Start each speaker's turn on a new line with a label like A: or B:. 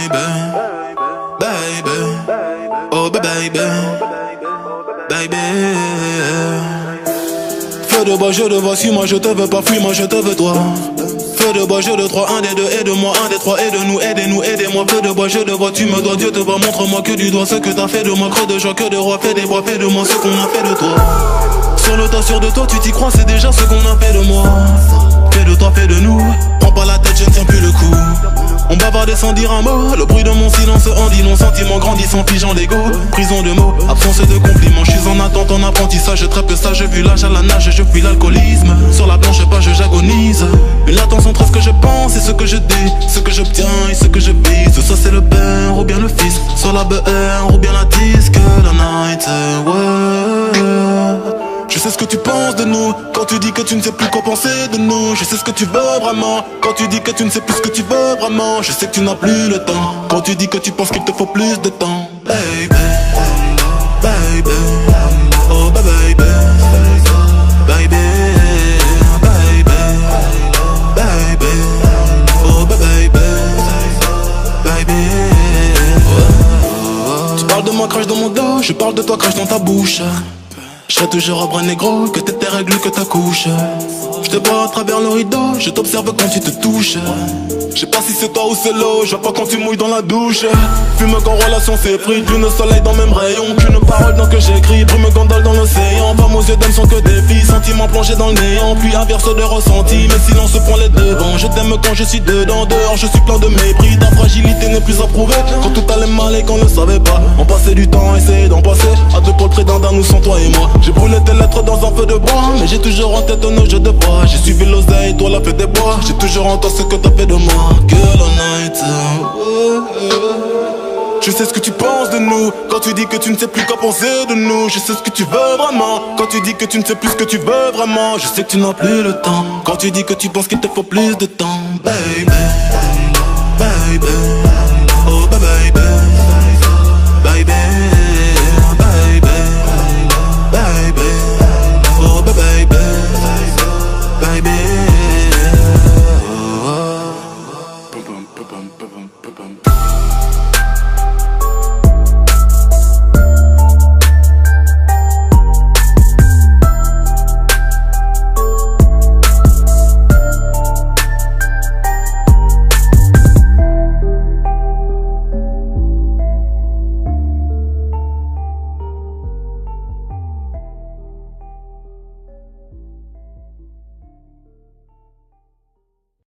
A: baby, baby, oh baby, baby. Feu de bois, je te vois, suis-moi, je te veux pas, fuis-moi, je te veux toi. Feu de bois, je de trois, un des deux, aide-moi, un des trois, aide-nous, aidez-nous, aidez-moi. Feu de bois, je te vois, tu me dois, Dieu te voit, montre-moi que du doigt ce que t'as fait de moi, creux de joie, que de roi, fais des bois, fais de moi ce qu'on a fait de toi. Sur le tas, sûr de toi, tu t'y crois, c'est déjà ce qu'on a fait de moi. Fais de toi, fais de nous, prends pas la tête, je ne tiens plus le coup. On bavardait sans dire un mot, le bruit de mon silence en dit non, sentiment grandissant, figeant l'ego. Prison de mots, absence de compliments, je suis en attente, en apprentissage, je trappe ça, je vu l'âge à la nage, je fuis l'alcoolisme. Sur la blanche page, j'agonise. Une latence entre ce que je pense et ce que je dis, ce que j'obtiens et ce que je vise. Ça c'est le père ou bien le fils, sur la BR ou bien la disque, la night, ouais. Je sais ce que tu penses de nous, quand tu dis que tu ne sais plus quoi penser de nous. Je sais ce que tu veux vraiment, quand tu dis que tu ne sais plus ce que tu veux vraiment. Je sais que tu n'as plus le temps, quand tu dis que tu penses qu'il te faut plus de temps. Baby, baby, oh baby, baby, baby, baby, oh baby, baby. Tu parles de moi, crache dans mon dos, je parle de toi, crache dans ta bouche. Je serai toujours un bras négro, que t'es tes règles, que ta couche. Je te vois à travers le rideau, je t'observe quand tu te touches. Je sais pas si c'est toi ou c'est l'eau, je vois pas quand tu mouilles dans la douche. Fume quand relation s'est pris, lune soleil dans même rayon. Qu'une parole dans que j'écris, brume gondole dans l'océan. Pas aux yeux d'âme sont que des filles, sentiments plongés dans le néant. Puis inverse de ressenti, mais silence prend les devants. Je t'aime quand je suis dedans, dehors je suis plein de mépris. Ta fragilité n'est plus à prouver, quand tout allait mal et qu'on ne savait pas. On passait du temps à essayer d'en passer, à deux pôles près d'un nous sont toi et moi. J'ai brûlé tes lettres dans un feu de bois, mais j'ai toujours en tête nos jeux de bois. J'ai suivi l'oseille, toi la fée des bois. J'ai toujours en toi ce que t'as fait de moi. Girl all night, je sais ce que tu penses de nous, quand tu dis que tu ne sais plus quoi penser de nous. Je sais ce que tu veux vraiment, quand tu dis que tu ne sais plus ce que tu veux vraiment. Je sais que tu n'as plus le temps, quand tu dis que tu penses qu'il te faut plus de temps. Baby,